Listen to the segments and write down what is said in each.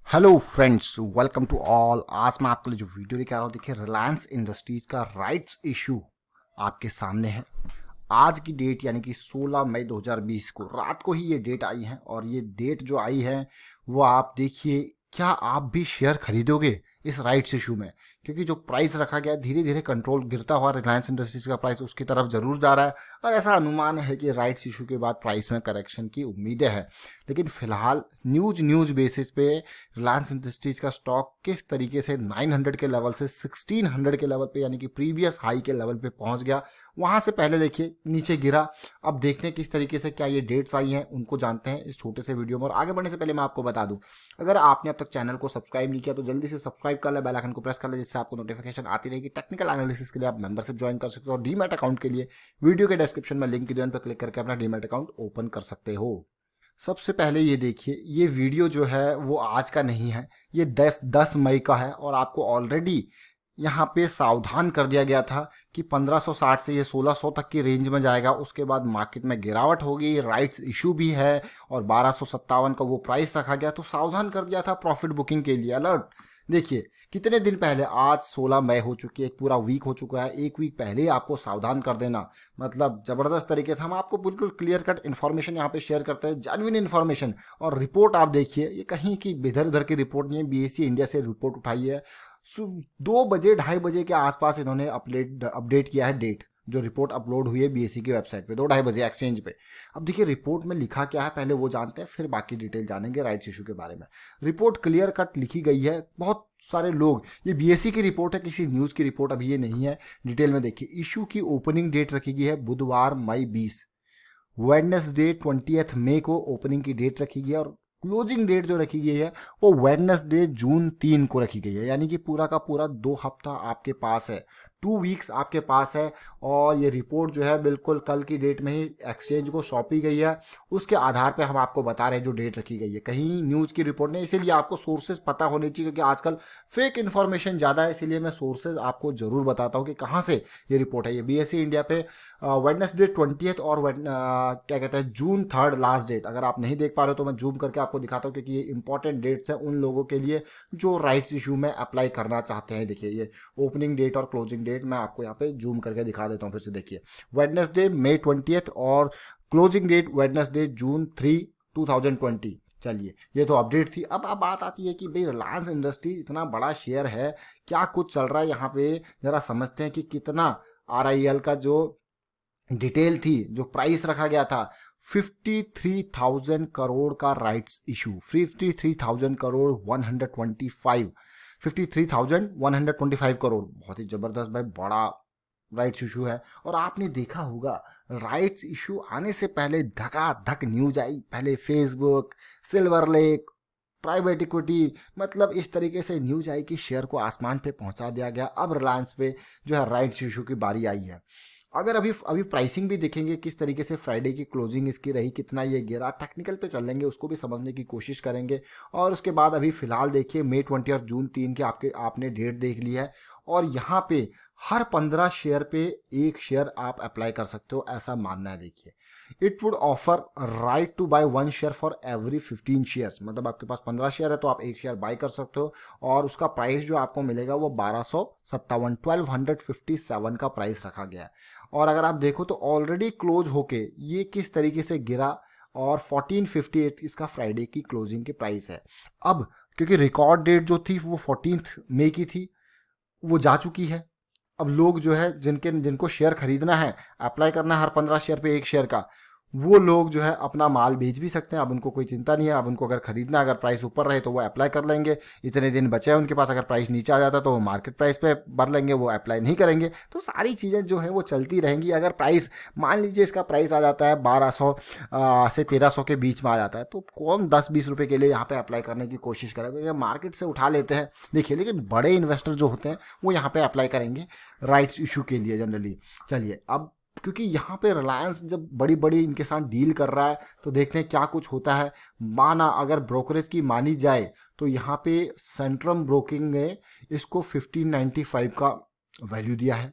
Hello friends, welcome to all. आज मैं आपके लिए जो वीडियो लेकर आ रहा हूँ, देखिए रिलायंस इंडस्ट्रीज का राइट्स इशू आपके सामने है। आज की डेट यानी कि 16 मई 2020 को रात को ही ये डेट आई है और ये डेट जो आई है वो आप देखिए, क्या आप भी शेयर खरीदोगे इस राइट्स इशू में? क्योंकि जो प्राइस रखा गया है धीरे धीरे कंट्रोल गिरता हुआ रिलायंस इंडस्ट्रीज का प्राइस उसकी तरफ जरूर जा रहा है और ऐसा अनुमान है कि राइट्स इशू के बाद प्राइस में करेक्शन की उम्मीदें हैं। लेकिन फिलहाल न्यूज बेसिस पे रिलायंस इंडस्ट्रीज का स्टॉक किस तरीके से 900 के लेवल से 1600 के लेवल पे यानी कि प्रीवियस हाई के लेवल पे पहुंच गया, वहां से पहले देखिए नीचे गिरा। अब देखते हैं किस तरीके से क्या ये डेट्स आई हैं, उनको जानते हैं इस छोटे से वीडियो में। और आगे बढ़ने से पहले मैं आपको बता दूं, अगर आपने अब तक चैनल को सब्सक्राइब नहीं किया तो जल्दी से सब्सक्राइब कर ले, बेल आइकन को प्रेस कर ले, जिससे आपको नोटिफिकेशन आती रहेगी। टेक्निकल एनालिसिस के लिए आप मेंबरशिप ज्वाइन कर सकते हो और डीमैट अकाउंट के लिए वीडियो के डिस्क्रिप्शन में लिंक की दुकान पर क्लिक करके अपना डीमैट अकाउंट ओपन कर सकते हो। सबसे पहले ये देखिए, ये वीडियो जो है वो आज का नहीं है, ये 10 मई का है और आपको ऑलरेडी यहाँ पे सावधान कर दिया गया था कि 1560 से ये 1600 तक की रेंज में जाएगा। उसके बाद मार्केट में गिरावट होगी, राइट्स इशू भी है और 1257 का वो प्राइस रखा गया, तो सावधान कर दिया था प्रॉफिट बुकिंग के लिए, अलर्ट। देखिए कितने दिन पहले, आज 16 मई हो चुकी है, एक पूरा वीक हो चुका है, एक वीक पहले ही आपको सावधान कर देना मतलब जबरदस्त तरीके से। हम आपको बिल्कुल क्लियर कट इन्फॉर्मेशन यहाँ पे शेयर करते हैं, जेन्युइन इन्फॉर्मेशन। और रिपोर्ट आप देखिए, ये कहीं की इधर उधर की रिपोर्ट नहीं है, बीएसई इंडिया से रिपोर्ट उठाई है। 2 बजे 2:30 के आसपास इन्होंने अपडेट किया है डेट, जो रिपोर्ट अपलोड हुई है बीएसई की वेबसाइट पे 2-2:30 एक्सचेंज पे। अब देखिए रिपोर्ट में लिखा क्या है, पहले वो जानते हैं, फिर बाकी डिटेल जानेंगे राइट्स इशू के बारे में। रिपोर्ट क्लियर कट लिखी गई है, बहुत सारे लोग, ये बीएसई की रिपोर्ट है, किसी न्यूज़ की रिपोर्ट अभी ये नहीं है। डिटेल में देखिए, इशू की ओपनिंग डेट रखी गई है बुधवार मई 20, वेडनेसडे 20 मई को ओपनिंग की डेट रखी गई है और क्लोजिंग डेट जो रखी गई है वो वेडनेसडे जून 3 को रखी गई है। यानी कि पूरा का पूरा 2 हफ्ता आपके पास है, 2 वीक्स आपके पास है। और ये रिपोर्ट जो है बिल्कुल कल की डेट में ही एक्सचेंज को सौंपी गई है, उसके आधार पे हम आपको बता रहे हैं जो डेट रखी गई है, कहीं न्यूज़ की रिपोर्ट नहीं। इसीलिए आपको सोर्सेज पता होने चाहिए, क्योंकि आजकल फेक इन्फॉर्मेशन ज़्यादा है, इसीलिए मैं सोर्सेज आपको जरूर बताता हूँ कि कहाँ से ये रिपोर्ट है। ये बीएसई इंडिया पे वेडनेसडे 20 और क्या कहते हैं जून 3 लास्ट डेट। अगर आप नहीं देख पा रहे हो तो मैं जूम करके आपको दिखाता हूँ, क्योंकि ये इंपॉर्टेंट डेट्स हैं उन लोगों के लिए जो राइट्स इशू में अप्लाई करना चाहते हैं। देखिए ये ओपनिंग डेट और क्लोजिंग डेट मैं आपको यहाँ पे जूम करके दिखा देता हूँ फिर से। देखिए वेडनेसडे मई 20 और क्लोजिंग डेट वेडनेसडे जून 3 2020। चलिए ये तो अपडेट थी। अब बात आती है कि भाई रिलायंस इंडस्ट्रीज इतना बड़ा शेयर है, क्या कुछ चल रहा है यहाँ पे, जरा समझते हैं कि कितना आरआईएल का जो डिटेल थी, जो प्राइस रखा गया था 53,000 करोड़ का राइट्स इशू, 53,000 करोड़ 125, 53,125 करोड़, बहुत ही जबरदस्त भाई, बड़ा राइट्स इशू है। और आपने देखा होगा राइट्स इशू आने से पहले धकाधक न्यूज आई, पहले Facebook, silver lake, private equity, मतलब इस तरीके से न्यूज आई कि शेयर को आसमान पे पहुंचा दिया गया। अब रिलायंस पे जो है राइट्स इशू की बारी आई है। अगर अभी अभी प्राइसिंग भी देखेंगे किस तरीके से, फ्राइडे की क्लोजिंग इसकी रही, कितना ये गिरा, टेक्निकल पे चल लेंगे, उसको भी समझने की कोशिश करेंगे। और उसके बाद अभी फिलहाल देखिए मई 20 और जून 3 के आपने डेट देख ली है और यहाँ पे हर 15 शेयर पे एक शेयर आप अप्लाई कर सकते हो, ऐसा मानना है। देखिए it would offer right to buy 1 share for every 15 shares, मतलब आपके पास 15 शेयर है तो आप एक शेयर बाय कर सकते हो। और उसका प्राइस जो आपको मिलेगा वो 1257 का प्राइस रखा गया है। और अगर आप देखो तो ऑलरेडी क्लोज होके ये किस तरीके से गिरा, और 1458 इसका फ्राइडे की क्लोजिंग के प्राइस है। अब क्योंकि रिकॉर्ड डेट जो थी वो 14 मई की थी, वो जा चुकी है। अब लोग जो है जिनको शेयर खरीदना है, अप्लाई करना है हर 15 शेयर पे एक शेयर का, वो लोग जो है अपना माल बेच भी सकते हैं। अब उनको कोई चिंता नहीं है, अब उनको अगर खरीदना, अगर प्राइस ऊपर रहे तो वो अप्लाई कर लेंगे, इतने दिन बचे हैं उनके पास। अगर प्राइस नीचे आ जाता तो वो मार्केट प्राइस पे भर लेंगे, वो अप्लाई नहीं करेंगे। तो सारी चीज़ें जो है वो चलती रहेंगी। अगर प्राइस मान लीजिए इसका प्राइस आ जाता है 1200 से 1300 के बीच में आ जाता है, तो कौन 10-20 रुपये के लिए यहाँ पे अप्लाई करने की कोशिश करेगा, क्योंकि मार्केट से उठा लेते हैं। देखिए लेकिन बड़े इन्वेस्टर जो होते हैं वो यहाँ पे अप्लाई करेंगे राइट्स इशू के लिए जनरली। चलिए अब क्योंकि यहाँ पे रिलायंस जब बड़ी बड़ी इनके साथ डील कर रहा है तो देखते हैं क्या कुछ होता है। माना अगर ब्रोकरेज की मानी जाए तो यहाँ पे सेंट्रम ब्रोकिंग ने इसको 1595 का वैल्यू दिया है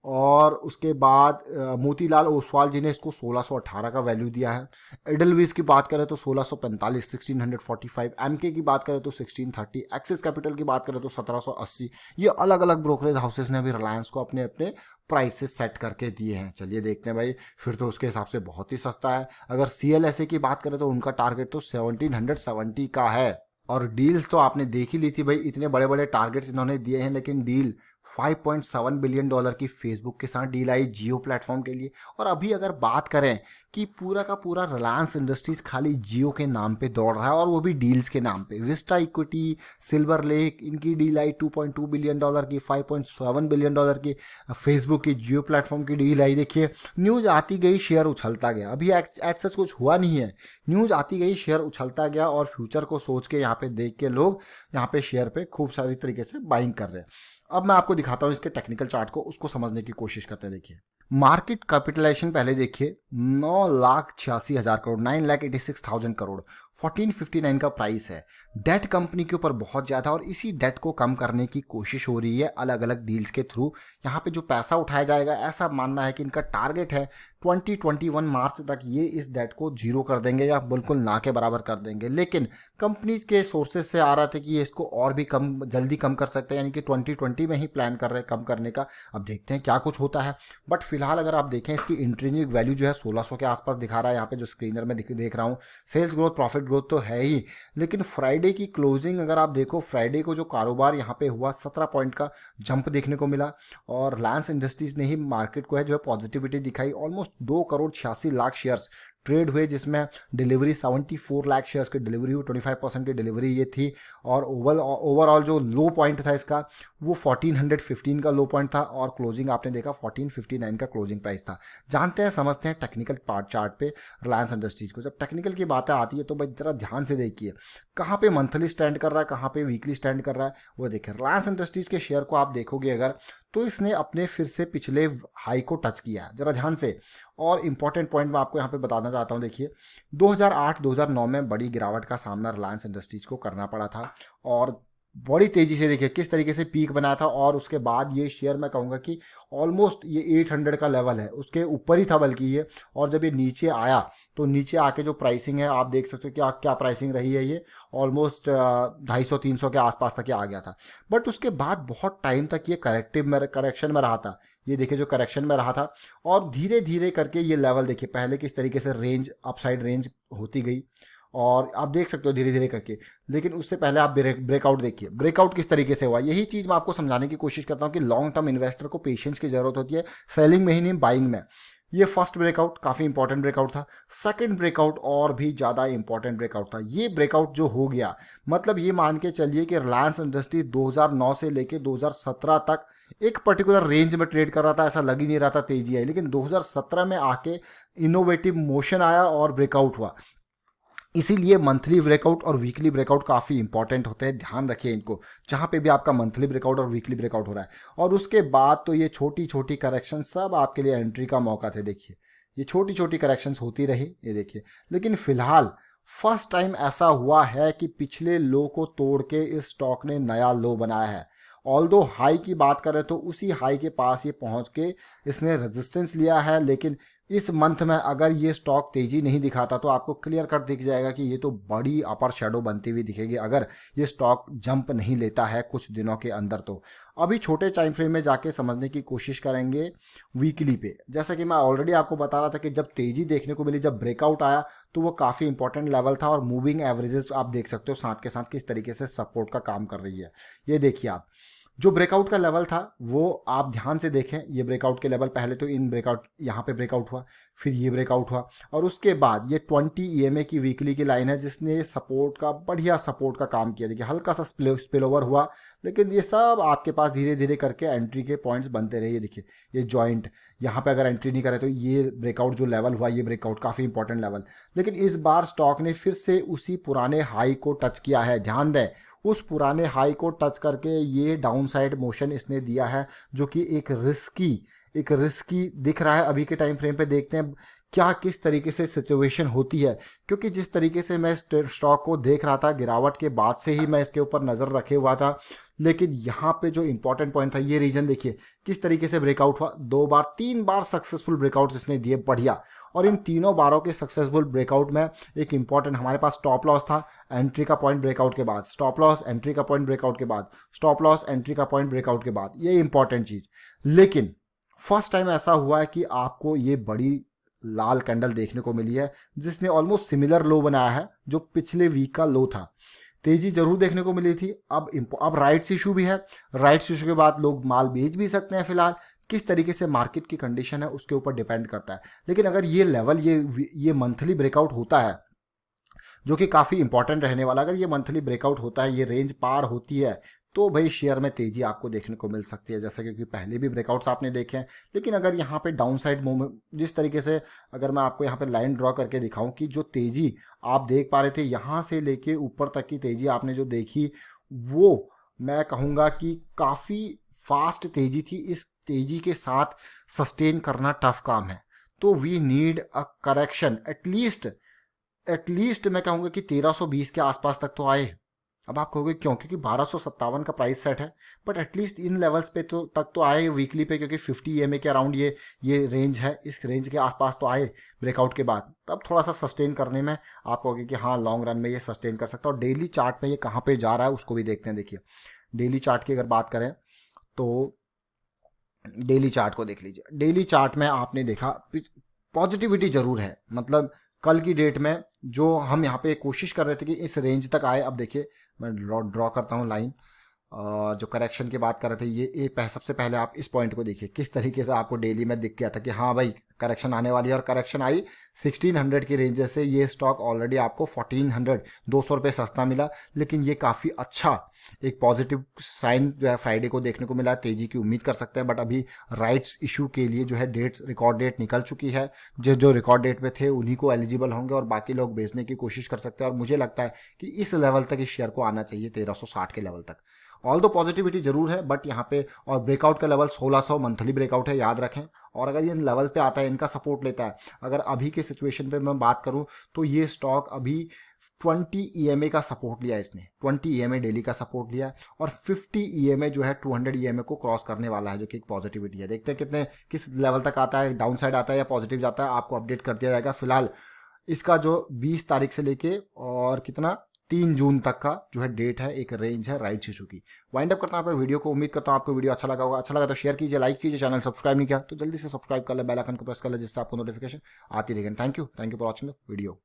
और उसके बाद मोतीलाल ओसवाल जी ने इसको 1618 का वैल्यू दिया है। एडलविस की बात करें तो 1645 1645, एमके की बात करें तो 1630, एक्सिस कैपिटल की बात करें तो 1780। ये अलग अलग ब्रोकरेज हाउसेस ने भी रिलायंस को अपने अपने प्राइसेस सेट करके दिए हैं। चलिए देखते हैं भाई, फिर तो उसके हिसाब से बहुत ही सस्ता है। अगर CLSA की बात करें तो उनका टारगेट तो 1770 का है। और डील्स तो आपने देख ही ली थी भाई, इतने बड़े बड़े टारगेट्स इन्होंने दिए हैं, लेकिन डील $5.7 बिलियन की फेसबुक के साथ डील आई जियो प्लेटफॉर्म के लिए। और अभी अगर बात करें कि पूरा का पूरा रिलायंस इंडस्ट्रीज खाली जियो के नाम पे दौड़ रहा है, और वो भी डील्स के नाम पे। विस्टा इक्विटी, सिल्वर लेक, इनकी डील आई $2.2 बिलियन की, $5.7 बिलियन की। फेसबुक की जियो प्लेटफॉर्म की डील आई। देखिए न्यूज़ आती गई, शेयर उछलता गया। अभी सच कुछ हुआ नहीं है, न्यूज़ आती गई, शेयर उछलता गया, और फ्यूचर को सोच के यहाँ पे देख के लोग यहाँ पे शेयर पे खूब सारी तरीके से बाइंग कर रहे हैं। अब मैं आपको दिखाता हूँ इसके टेक्निकल चार्ट को, उसको समझने की कोशिश करते हैं। देखिए मार्केट कैपिटलाइजेशन पहले देखिए 9,86,000 करोड़, 9,86,000 करोड़, 1459 का प्राइस है। डेट कंपनी के ऊपर बहुत ज़्यादा, और इसी डेट को कम करने की कोशिश हो रही है अलग अलग डील्स के थ्रू। यहाँ पे जो पैसा उठाया जाएगा, ऐसा मानना है कि इनका टारगेट है 2021 मार्च तक ये इस डेट को जीरो कर देंगे या बिल्कुल ना के बराबर कर देंगे। लेकिन कंपनीज के सोर्सेज से आ रहा था कि ये इसको और भी कम, जल्दी कम कर सकते हैं, यानी कि 2020 में ही प्लान कर रहे हैं कम करने का। अब देखते हैं क्या कुछ होता है। बट फिलहाल अगर आप देखें, इसकी इंट्रिंसिक वैल्यू जो है 1600 के आसपास दिखा रहा है यहाँ पे, जो स्क्रीनर में देख रहा हूँ। सेल्स ग्रोथ, प्रॉफिट ग्रोथ तो है ही, लेकिन फ्राइडे की क्लोजिंग अगर आप देखो, फ्राइडे को जो कारोबार यहाँ पे हुआ, 17 पॉइंट का जंप देखने को मिला। और रिलायंस इंडस्ट्रीज ने ही मार्केट को है जो है पॉजिटिविटी दिखाई। ऑलमोस्ट 2,86,00,000 शेयर्स ट्रेड हुए, जिसमें डिलीवरी 74 लाख शेयर्स की डिलीवरी हुई, 25% की डिलीवरी ये थी। और ओवरऑल जो लो पॉइंट था इसका, वो 1415 का लो पॉइंट था, और क्लोजिंग आपने देखा 1459 का क्लोजिंग प्राइस था। जानते हैं, समझते हैं टेक्निकल चार्ट पे रिलायंस इंडस्ट्रीज को। जब टेक्निकल की बातें आती है तो भाई जरा ध्यान से देखिए कहाँ पे मंथली स्टैंड कर रहा है, कहाँ पे वीकली स्टैंड कर रहा है, वो देखिए। रिलायंस इंडस्ट्रीज के शेयर को आप देखोगे अगर, तो इसने अपने फिर से पिछले हाई को टच किया है, जरा ध्यान से। और इंपॉर्टेंट पॉइंट मैं आपको यहाँ पे बताना चाहता हूँ। देखिए 2008-2009 में बड़ी गिरावट का सामना रिलायंस इंडस्ट्रीज को करना पड़ा था, और बड़ी तेजी से देखिए किस तरीके से पीक बनाया था। और उसके बाद ये शेयर मैं कहूँगा कि ऑलमोस्ट ये 800 का लेवल है, उसके ऊपर ही था बल्कि ये। और जब ये नीचे आया, तो नीचे आके जो प्राइसिंग है आप देख सकते हो क्या क्या प्राइसिंग रही है। ये ऑलमोस्ट 250-300 के आसपास तक ये आ गया था। बट उसके बाद बहुत टाइम तक ये करेक्शन में रहा था। ये देखिए जो करेक्शन में रहा था, और धीरे धीरे करके ये लेवल देखिए पहले किस तरीके से रेंज, अपसाइड रेंज होती गई, और आप देख सकते हो धीरे धीरे करके। लेकिन उससे पहले आप ब्रेकआउट देखिए, ब्रेकआउट किस तरीके से हुआ। यही चीज़ मैं आपको समझाने की कोशिश करता हूँ कि लॉन्ग टर्म इन्वेस्टर को पेशेंस की जरूरत होती है, सेलिंग में ही नहीं, बाइंग में। ये फर्स्ट ब्रेकआउट काफ़ी इंपॉर्टेंट ब्रेकआउट था। सेकंड ब्रेकआउट और भी ज़्यादा इंपॉर्टेंट ब्रेकआउट था। ये ब्रेकआउट जो हो गया, मतलब ये मान के चलिए कि रिलायंस इंडस्ट्री 2009 से लेके 2017 तक एक पर्टिकुलर रेंज में ट्रेड कर रहा था, ऐसा लग ही नहीं रहा था तेजी आई। लेकिन 2017 में आके इनोवेटिव मोशन आया और ब्रेकआउट हुआ। इसीलिए मंथली ब्रेकआउट और वीकली ब्रेकआउट काफ़ी इंपॉर्टेंट होते हैं, ध्यान रखिए इनको, जहाँ पे भी आपका मंथली ब्रेकआउट और वीकली ब्रेकआउट हो रहा है। और उसके बाद तो ये छोटी छोटी करेक्शन सब आपके लिए एंट्री का मौका थे। देखिए ये छोटी छोटी करेक्शंस होती रही, ये देखिए। लेकिन फिलहाल फर्स्ट टाइम ऐसा हुआ है कि पिछले लो को तोड़ के इस स्टॉक ने नया लो बनाया है। ऑल्दो हाई की बात करें तो उसी हाई के पास ये पहुंच के इसने रेजिस्टेंस लिया है। लेकिन इस मंथ में अगर ये स्टॉक तेजी नहीं दिखाता तो आपको क्लियर कट दिख जाएगा कि ये तो बड़ी अपर शेडो बनती हुई दिखेगी अगर ये स्टॉक जंप नहीं लेता है कुछ दिनों के अंदर। तो अभी छोटे टाइम फ्रेम में जाके समझने की कोशिश करेंगे वीकली पे। जैसा कि मैं ऑलरेडी आपको बता रहा था कि जब तेजी देखने को मिली, जब ब्रेकआउट आया, तो वो काफ़ी इंपॉर्टेंट लेवल था। और मूविंग एवरेजेस आप देख सकते हो साथ के साथ किस तरीके से सपोर्ट का काम कर रही है। ये देखिए आप, जो ब्रेकआउट का लेवल था वो आप ध्यान से देखें। ये ब्रेकआउट के लेवल, पहले तो इन ब्रेकआउट यहाँ पे ब्रेकआउट हुआ, फिर ये ब्रेकआउट हुआ, और उसके बाद ये 20 EMA की वीकली की लाइन है जिसने सपोर्ट का, बढ़िया सपोर्ट का काम किया। देखिए हल्का सा स्पिल ओवर हुआ, लेकिन ये सब आपके पास धीरे धीरे करके एंट्री के पॉइंट्स बनते रहे। ये देखिए ये जॉइंट, यहाँ पे अगर एंट्री नहीं करे तो ये ब्रेकआउट जो लेवल हुआ, ये ब्रेकआउट काफ़ी इंपॉर्टेंट लेवल। लेकिन इस बार स्टॉक ने फिर से उसी पुराने हाई को टच किया है। ध्यान दें, उस पुराने हाई को टच करके ये डाउन साइड मोशन इसने दिया है, जो कि एक रिस्की एक रिस्की दिख रहा है अभी के टाइम फ्रेम पे। देखते हैं क्या किस तरीके से सिचुएशन होती है, क्योंकि जिस तरीके से मैं स्टॉक को देख रहा था गिरावट के बाद से ही मैं इसके ऊपर नज़र रखे हुआ था। लेकिन यहाँ पे जो इंपॉर्टेंट पॉइंट था, ये रीजन देखिए किस तरीके से ब्रेकआउट हुआ। 2 बार 3 बार सक्सेसफुल ब्रेकआउट इसने दिए, बढ़िया। और इन तीनों बारों के सक्सेसफुल ब्रेकआउट में एक इंपॉर्टेंट हमारे पास स्टॉप लॉस था एंट्री का पॉइंट ब्रेकआउट के बाद, स्टॉप लॉस एंट्री का पॉइंट ब्रेकआउट के बाद, स्टॉप लॉस एंट्री का पॉइंट ब्रेकआउट के बाद, ये इंपॉर्टेंट चीज। लेकिन फर्स्ट टाइम ऐसा हुआ है कि आपको ये बड़ी लाल कैंडल देखने को मिली है जिसने ऑलमोस्ट सिमिलर लो बनाया है जो पिछले वीक का लो था। तेजी जरूर देखने को मिली थी। अब राइट्स इशू भी है। राइट्स इशू के बाद लोग माल बेच भी सकते हैं। फिलहाल किस तरीके से मार्केट की कंडीशन है उसके ऊपर डिपेंड करता है। लेकिन अगर ये लेवल ये मंथली ब्रेकआउट होता है जो कि काफ़ी इंपॉर्टेंट रहने वाला, अगर ये मंथली ब्रेकआउट होता है, ये रेंज पार होती है, तो भाई शेयर में तेजी आपको देखने को मिल सकती है, जैसे क्योंकि पहले भी ब्रेकआउट्स आपने देखे हैं। लेकिन अगर यहाँ पे डाउन साइड मूवमेंट जिस तरीके से, अगर मैं आपको यहाँ पे लाइन ड्रॉ करके दिखाऊं कि जो तेजी आप देख पा रहे थे यहाँ से लेके ऊपर तक की तेजी आपने जो देखी, वो मैं कहूँगा कि काफ़ी फास्ट तेजी थी। इस तेजी के साथ सस्टेन करना टफ काम है। तो we need a correction at least मैं कहूँगा कि 1320 के आसपास तक तो आए। अब आप कहोगे क्यों, क्योंकि 1257 का प्राइस सेट है, बट एटलीस्ट इन लेवल्स पे तो तक तो आए वीकली पे, क्योंकि 50 EMA के अराउंड ये रेंज है। इस रेंज के आसपास तो आए ब्रेकआउट के बाद, तब थोड़ा सा सस्टेन करने में आप कहोगे कि हाँ लॉन्ग रन में ये सस्टेन कर सकता है। और डेली चार्ट में ये कहाँ पे जा रहा है उसको भी देखते हैं। देखिए डेली चार्ट की अगर बात करें तो डेली चार्ट को देख लीजिए। डेली चार्ट में आपने देखा पॉजिटिविटी जरूर है, मतलब कल की डेट में जो हम यहाँ पे कोशिश कर रहे थे कि इस रेंज तक आए। अब देखिए मैं ड्रॉ करता हूँ लाइन, जो करेक्शन की बात कर रहे थे, ये सबसे पहले आप इस पॉइंट को देखिए किस तरीके से आपको डेली में दिख गया था कि हाँ भाई करेक्शन आने वाली है। और करेक्शन आई 1600 की रेंज से। ये स्टॉक ऑलरेडी आपको 1400 200 रुपये सस्ता मिला। लेकिन ये काफ़ी अच्छा एक पॉजिटिव साइन जो है फ्राइडे को देखने को मिला। तेजी की उम्मीद कर सकते हैं, बट अभी राइट्स इशू के लिए जो है डेट्स रिकॉर्ड डेट निकल चुकी है। जो रिकॉर्ड डेट में थे उन्हीं को एलिजिबल होंगे और बाकी लोग बेचने की कोशिश कर सकते हैं। और मुझे लगता है कि इस लेवल तक इस शेयर को आना चाहिए, 1360 के लेवल तक। ऑल दो पॉजिटिविटी जरूर है, बट यहाँ पे और ब्रेकआउट का लेवल 1600 मंथली ब्रेकआउट है, याद रखें। और अगर ये लेवल पे आता है, इनका सपोर्ट लेता है, अगर अभी के सिचुएशन पे मैं बात करूं तो ये स्टॉक अभी 20 EMA का सपोर्ट लिया इसने, 20 EMA डेली का सपोर्ट लिया। और 50 EMA जो है 200 EMA को क्रॉस करने वाला है, जो कि एक पॉजिटिविटी है। देखते हैं कितने किस लेवल तक आता है, डाउन साइड आता है या पॉजिटिव जाता है, आपको अपडेट कर दिया जाएगा। फिलहाल इसका जो 20 तारीख से लेके और कितना 3 जून तक का जो है डेट है, एक रेंज है राइट्स इशू की। वाइंड अप करता हूं वीडियो को। उम्मीद करता हूं आपको वीडियो अच्छा लगा होगा। अच्छा लगा तो शेयर कीजिए, लाइक कीजिए। चैनल सब्सक्राइब नहीं किया तो जल्दी से सब्सक्राइब कर ले, बेल आइकन को प्रेस कर ले, जिससे आपको नोटिफिकेशन आती रहेगी। Thank you for watching the video.